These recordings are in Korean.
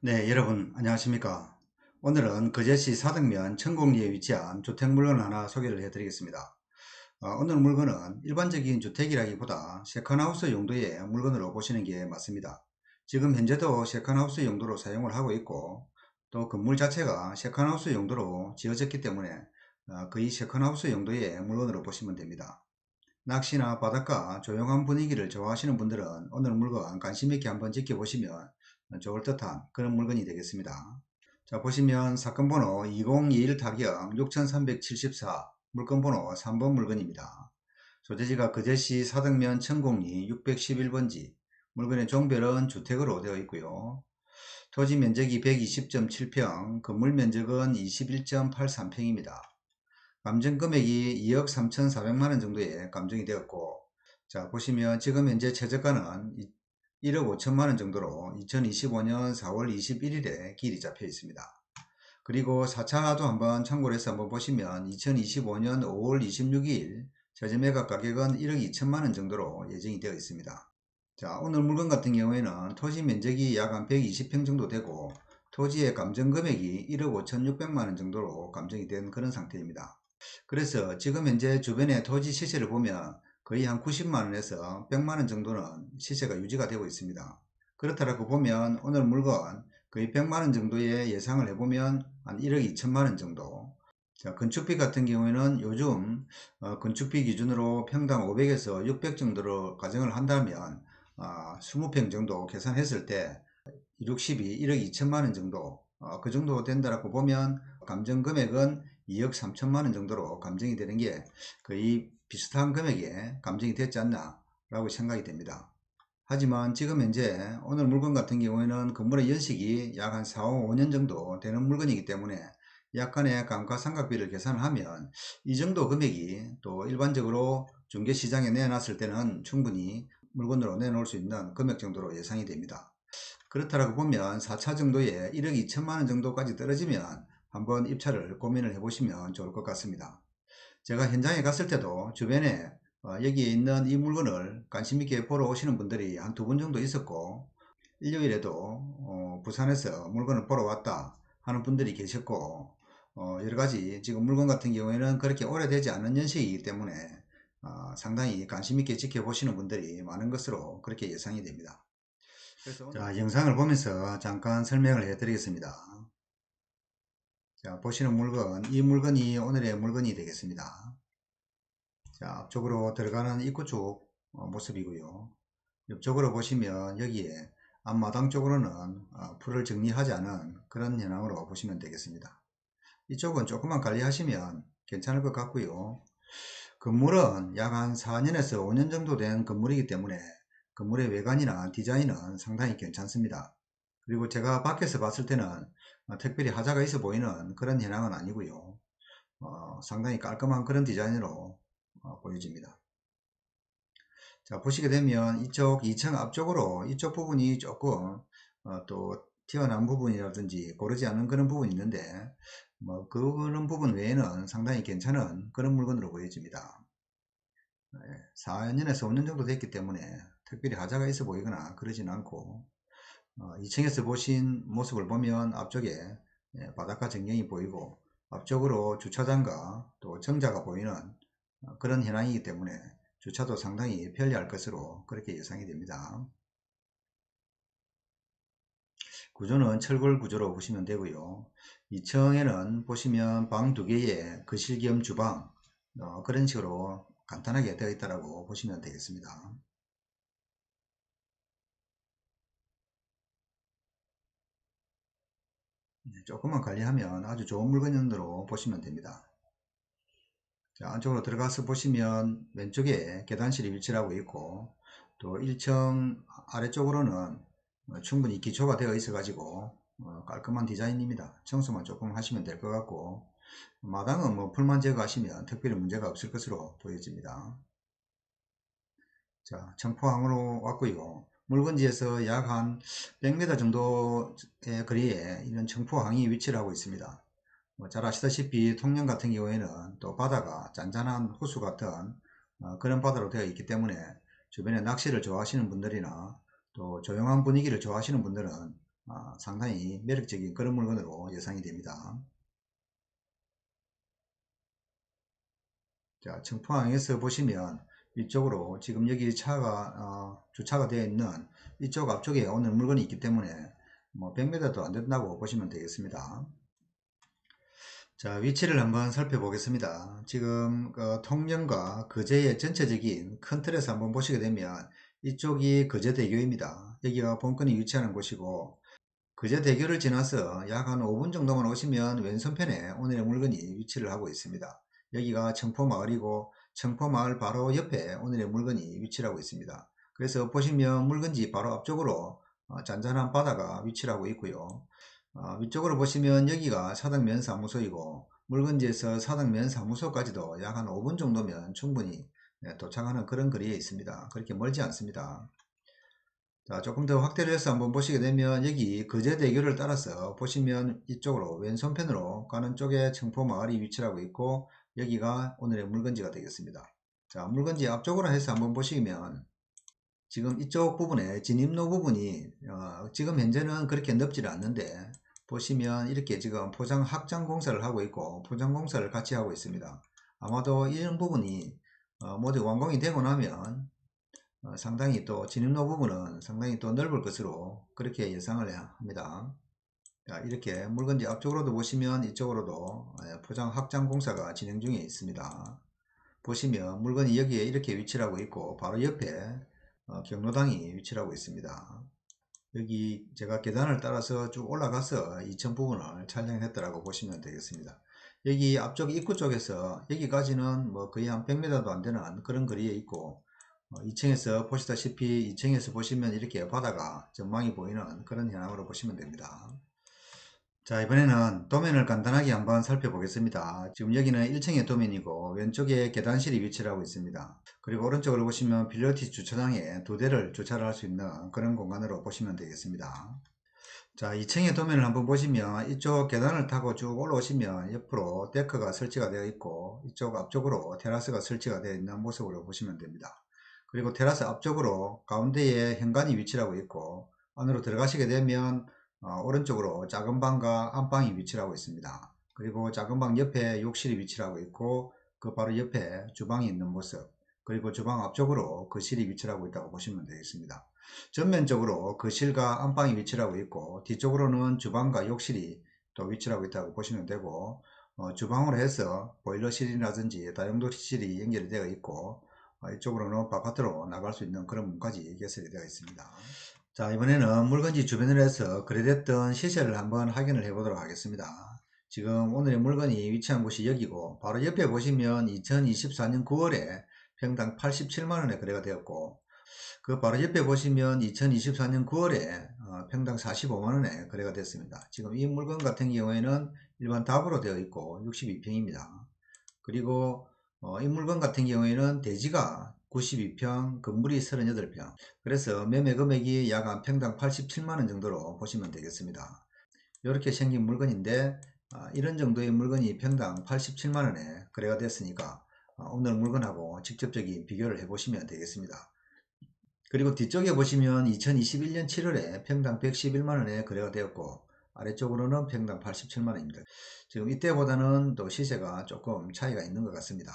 네, 여러분 안녕하십니까. 오늘은 거제시 사덕면 천곡리에 위치한 주택물건 하나 소개를 해드리겠습니다. 오늘 물건은 일반적인 주택이라기보다 세컨하우스 용도의 물건으로 보시는 게 맞습니다. 지금 현재도 세컨하우스 용도로 사용을 하고 있고, 또 건물 자체가 세컨하우스 용도로 지어졌기 때문에 거의 세컨하우스 용도의 물건으로 보시면 됩니다. 낚시나 바닷가 조용한 분위기를 좋아하시는 분들은 오늘 물건 관심있게 한번 지켜보시면 좋을 듯한 그런 물건이 되겠습니다. 자, 보시면 사건번호 2021 타경 6374, 물건번호 3번 물건입니다. 소재지가 거제시 사덕면 천곡리 611번지, 물건의 종별은 주택으로 되어 있고요. 토지 면적이 120.7평, 건물 면적은 21.83평입니다. 감정 금액이 2억 3,400만원 정도에 감정이 되었고, 자, 보시면 지금 현재 최저가는 1억 5천만원 정도로 2025년 4월 21일에 기일이 잡혀 있습니다. 그리고 4차도 한번 참고를 해서 한번 보시면 2025년 5월 26일 최저 매각 가격은 1억 2천만원 정도로 예정이 되어 있습니다. 자, 오늘 물건 같은 경우에는 토지 면적이 약 한 120평 정도 되고, 토지의 감정 금액이 1억 5,600만원 정도로 감정이 된 그런 상태입니다. 그래서 지금 현재 주변의 토지 시세를 보면 거의 한 90만원에서 100만원 정도는 시세가 유지가 되고 있습니다. 그렇다고 보면 오늘 물건 거의 100만원 정도의 예상을 해보면 한 1억 2천만원 정도. 자, 건축비 같은 경우에는 요즘 건축비 기준으로 평당 500에서 600 정도로 가정을 한다면 20평 정도 계산했을 때 60이 1억 2천만원 정도, 그 정도 된다라고 보면 감정 금액은 2억 3천만원 정도로 감정이 되는 게 거의 비슷한 금액에 감정이 됐지 않나 라고 생각이 됩니다. 하지만 지금 현재 오늘 물건 같은 경우에는 건물의 연식이 약 한 4, 5년 정도 되는 물건이기 때문에 약간의 감가상각비를 계산하면 이 정도 금액이 또 일반적으로 중개시장에 내놨을 때는 충분히 물건으로 내놓을 수 있는 금액 정도로 예상이 됩니다. 그렇다고 보면 4차 정도에 1억 2천만원 정도까지 떨어지면 한번 입찰을 고민을 해보시면 좋을 것 같습니다. 제가 현장에 갔을 때도 주변에 여기에 있는 이 물건을 관심있게 보러 오시는 분들이 한 두 분 정도 있었고, 일요일에도 부산에서 물건을 보러 왔다 하는 분들이 계셨고, 여러가지 지금 물건 같은 경우에는 그렇게 오래되지 않은 연식이기 때문에 상당히 관심있게 지켜보시는 분들이 많은 것으로 그렇게 예상이 됩니다. 자, 영상을 보면서 잠깐 설명을 해 드리겠습니다. 자, 보시는 물건, 이 물건이 오늘의 물건이 되겠습니다. 자, 앞쪽으로 들어가는 입구 쪽 모습이고요. 옆쪽으로 보시면 여기에 앞마당 쪽으로는 풀을 정리하지 않은 그런 현황으로 보시면 되겠습니다. 이쪽은 조금만 관리하시면 괜찮을 것 같고요. 건물은 약 한 4년에서 5년 정도 된 건물이기 때문에 건물의 외관이나 디자인은 상당히 괜찮습니다. 그리고 제가 밖에서 봤을 때는 특별히 하자가 있어 보이는 그런 현황은 아니고요. 상당히 깔끔한 그런 디자인으로 보여집니다. 자, 보시게 되면 이쪽 2층 앞쪽으로 이쪽 부분이 조금 또 튀어나온 부분이라든지 고르지 않은 그런 부분이 있는데, 뭐 그런 부분 외에는 상당히 괜찮은 그런 물건으로 보여집니다. 4년에서 5년 정도 됐기 때문에 특별히 하자가 있어 보이거나 그러진 않고, 2층에서 보신 모습을 보면 앞쪽에 바닷가 전경이 보이고 앞쪽으로 주차장과 또 정자가 보이는 그런 현황이기 때문에 주차도 상당히 편리할 것으로 그렇게 예상이 됩니다. 구조는 철골 구조로 보시면 되고요. 2층에는 보시면 방 2개에 거실 겸 주방 그런 식으로 간단하게 되어 있다고 보시면 되겠습니다. 조금만 관리하면 아주 좋은 물건으로 보시면 됩니다. 자, 안쪽으로 들어가서 보시면 왼쪽에 계단실이 위치를 하고 있고, 또 1층 아래쪽으로는 충분히 기초가 되어 있어 가지고 깔끔한 디자인입니다. 청소만 조금 하시면 될 것 같고, 마당은 뭐 풀만 제거하시면 특별히 문제가 없을 것으로 보여집니다. 자, 청포항으로 왔고요. 묽은지에서 약 한 100m 정도의 거리에 있는 청포항이 위치를 하고 있습니다. 잘 아시다시피 통영 같은 경우에는 또 바다가 잔잔한 호수 같은 그런 바다로 되어 있기 때문에 주변에 낚시를 좋아하시는 분들이나 또 조용한 분위기를 좋아하시는 분들은 상당히 매력적인 그런 물건으로 예상이 됩니다. 자, 청포항에서 보시면 이쪽으로 지금 여기 차가 주차가 되어 있는 이쪽 앞쪽에 오늘 물건이 있기 때문에 뭐 100m도 안 된다고 보시면 되겠습니다. 자, 위치를 한번 살펴보겠습니다. 지금 통영과 거제의 전체적인 큰 틀에서 한번 보시게 되면 이쪽이 거제대교입니다. 여기가 본건이 위치하는 곳이고, 거제대교를 지나서 약 한 5분 정도만 오시면 왼손편에 오늘의 물건이 위치를 하고 있습니다. 여기가 청포마을이고, 청포마을 바로 옆에 오늘의 물건이 위치를 하고 있습니다. 그래서 보시면 물건지 바로 앞쪽으로 잔잔한 바다가 위치를 하고 있고요. 위쪽으로 보시면 여기가 사덕면사무소이고, 물건지에서 사덕면사무소까지도 약 한 5분 정도면 충분히 도착하는 그런 거리에 있습니다. 그렇게 멀지 않습니다. 자, 조금 더 확대를 해서 한번 보시게 되면 여기 거제대교를 따라서 보시면 이쪽으로 왼손편으로 가는 쪽에 청포마을이 위치를 하고 있고, 여기가 오늘의 물건지가 되겠습니다. 자, 물건지 앞쪽으로 해서 한번 보시면 지금 이쪽 부분에 진입로 부분이 지금 현재는 그렇게 넓지는 않는데, 보시면 이렇게 지금 포장 확장 공사를 하고 있고 포장 공사를 같이 하고 있습니다. 아마도 이런 부분이 모두 완공이 되고 나면 상당히 또 진입로 부분은 상당히 또 넓을 것으로 그렇게 예상을 합니다. 자, 이렇게 물건지 앞쪽으로도 보시면 이쪽으로도 포장 확장 공사가 진행 중에 있습니다. 보시면 물건이 여기에 이렇게 위치를 하고 있고 바로 옆에 경로당이 위치를 하고 있습니다. 여기 제가 계단을 따라서 쭉 올라가서 2층 부분을 촬영했더라고 보시면 되겠습니다. 여기 앞쪽 입구 쪽에서 여기까지는 뭐 거의 한 100m도 안 되는 그런 거리에 있고, 2층에서 보시다시피 2층에서 보시면 이렇게 바다가 전망이 보이는 그런 현황으로 보시면 됩니다. 자, 이번에는 도면을 간단하게 한번 살펴보겠습니다. 지금 여기는 1층의 도면이고 왼쪽에 계단실이 위치를 하고 있습니다. 그리고 오른쪽으로 보시면 필라테스 주차장에 2대를 주차를 할 수 있는 그런 공간으로 보시면 되겠습니다. 자, 2층의 도면을 한번 보시면 이쪽 계단을 타고 쭉 올라오시면 옆으로 데크가 설치가 되어 있고 이쪽 앞쪽으로 테라스가 설치가 되어 있는 모습으로 보시면 됩니다. 그리고 테라스 앞쪽으로 가운데에 현관이 위치를 하고 있고, 안으로 들어가시게 되면 오른쪽으로 작은 방과 안방이 위치를 하고 있습니다. 그리고 작은 방 옆에 욕실이 위치를 하고 있고 그 바로 옆에 주방이 있는 모습, 그리고 주방 앞쪽으로 거실이 위치를 하고 있다고 보시면 되겠습니다. 전면적으로 거실과 안방이 위치를 하고 있고 뒤쪽으로는 주방과 욕실이 또 위치를 하고 있다고 보시면 되고, 주방으로 해서 보일러실이라든지 다용도실이 연결이 되어 있고, 이쪽으로는 바깥으로 나갈 수 있는 그런 문까지 개설이 되어 있습니다. 자, 이번에는 물건지 주변으로 해서 거래됐던 시세를 한번 확인을 해 보도록 하겠습니다. 지금 오늘의 물건이 위치한 곳이 여기고 바로 옆에 보시면 2024년 9월에 평당 87만원에 거래가 되었고, 그 바로 옆에 보시면 2024년 9월에 평당 45만원에 거래가 됐습니다. 지금 이 물건 같은 경우에는 일반 답으로 되어 있고 62평입니다. 그리고 이 물건 같은 경우에는 대지가 92평, 건물이 38평, 그래서 매매 금액이 약 한 평당 87만원 정도로 보시면 되겠습니다. 이렇게 생긴 물건인데 이런 정도의 물건이 평당 87만원에 거래가 됐으니까 오늘 물건하고 직접적인 비교를 해 보시면 되겠습니다. 그리고 뒤쪽에 보시면 2021년 7월에 평당 111만원에 거래가 되었고 아래쪽으로는 평당 87만원입니다. 지금 이때보다는 또 시세가 조금 차이가 있는 것 같습니다.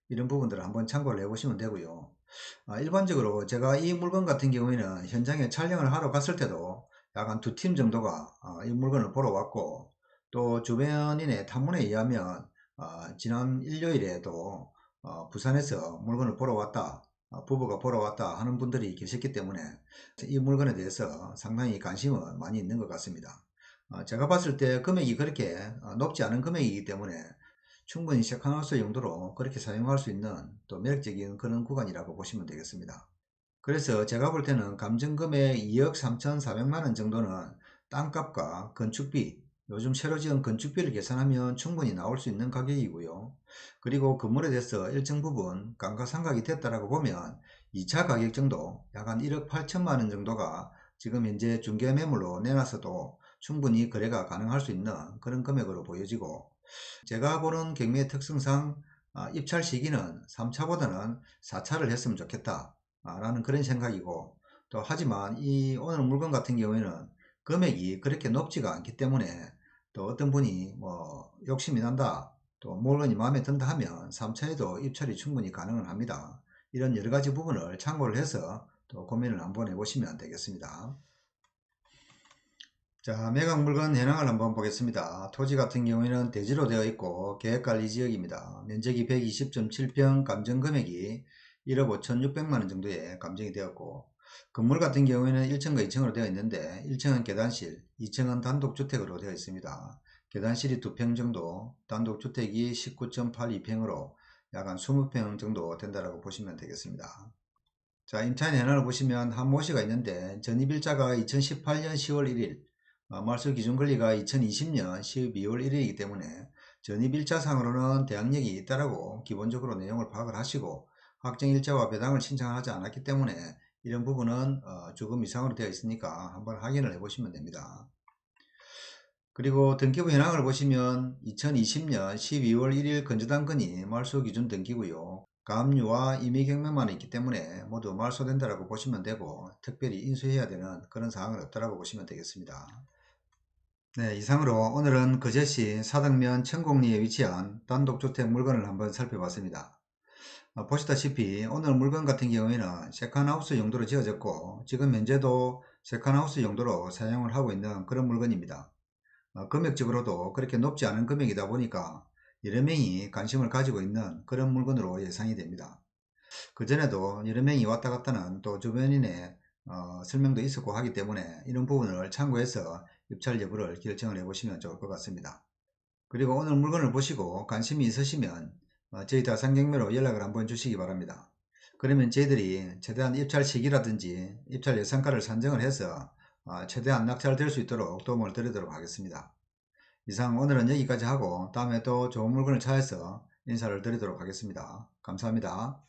이런 부분들을 한번 참고를 해 보시면 되고요. 일반적으로 제가 이 물건 같은 경우에는 현장에 촬영을 하러 갔을 때도 약 한 2팀 정도가 이 물건을 보러 왔고, 또 주변인의 탐문에 의하면 지난 일요일에도 부산에서 물건을 보러 왔다, 부부가 보러 왔다 하는 분들이 계셨기 때문에 이 물건에 대해서 상당히 관심은 많이 있는 것 같습니다. 제가 봤을 때 금액이 그렇게 높지 않은 금액이기 때문에 충분히 세컨하우스 용도로 그렇게 사용할 수 있는 또 매력적인 그런 구간이라고 보시면 되겠습니다. 그래서 제가 볼 때는 감정금액 2억 3,400만원 정도는 땅값과 건축비, 요즘 새로 지은 건축비를 계산하면 충분히 나올 수 있는 가격이고요. 그리고 건물에 대해서 일정 부분 감가상각이 됐다라고 보면 2차 가격 정도 약 한 1억 8천만원 정도가 지금 현재 중개매물로 내놔서도 충분히 거래가 가능할 수 있는 그런 금액으로 보여지고, 제가 보는 경매의 특성상 입찰 시기는 3차보다는 4차를 했으면 좋겠다 라는 그런 생각이고, 또 하지만 이 오늘 물건 같은 경우에는 금액이 그렇게 높지가 않기 때문에 또 어떤 분이 뭐 욕심이 난다, 또 물건이 마음에 든다 하면 3차에도 입찰이 충분히 가능은 합니다. 이런 여러 가지 부분을 참고를 해서 또 고민을 한번 해보시면 되겠습니다. 자, 매각 물건 현황을 한번 보겠습니다. 토지 같은 경우에는 대지로 되어 있고 계획관리지역입니다. 면적이 120.7평, 감정금액이 1억 5,600만원 정도에 감정이 되었고, 건물 같은 경우에는 1층과 2층으로 되어 있는데 1층은 계단실, 2층은 단독주택으로 되어 있습니다. 계단실이 2평 정도, 단독주택이 19.82평으로 약 한 20평 정도 된다고 보시면 되겠습니다. 자, 임차인 현황을 보시면 한 모씨가 있는데 전입일자가 2018년 10월 1일, 말소 기준권리가 2020년 12월 1일이기 때문에 전입일자상으로는 대항력이 있다라고 기본적으로 내용을 파악을 하시고, 확정일자와 배당을 신청하지 않았기 때문에 이런 부분은 조금 이상으로 되어 있으니까 한번 확인을 해 보시면 됩니다. 그리고 등기부 현황을 보시면 2020년 12월 1일 건조당건이 말소기준 등기고요. 가압류와 임의경매만 있기 때문에 모두 말소된다라고 보시면 되고, 특별히 인수해야 되는 그런 사항은 없다라고 보시면 되겠습니다. 네, 이상으로 오늘은 거제시 사덕면 천곡리에 위치한 단독주택 물건을 한번 살펴봤습니다. 보시다시피 오늘 물건 같은 경우에는 세컨하우스 용도로 지어졌고, 지금 현재도 세컨하우스 용도로 사용을 하고 있는 그런 물건입니다. 금액적으로도 그렇게 높지 않은 금액이다 보니까 여러 명이 관심을 가지고 있는 그런 물건으로 예상이 됩니다. 그전에도 여러 명이 왔다 갔다는 또 주변인의 설명도 있었고 하기 때문에 이런 부분을 참고해서 입찰 여부를 결정을 해 보시면 좋을 것 같습니다. 그리고 오늘 물건을 보시고 관심이 있으시면 저희 다산경매로 연락을 한번 주시기 바랍니다. 그러면 저희들이 최대한 입찰 시기라든지 입찰 예상가를 산정을 해서 최대한 낙찰될 수 있도록 도움을 드리도록 하겠습니다. 이상 오늘은 여기까지 하고 다음에 또 좋은 물건을 찾아서 인사를 드리도록 하겠습니다. 감사합니다.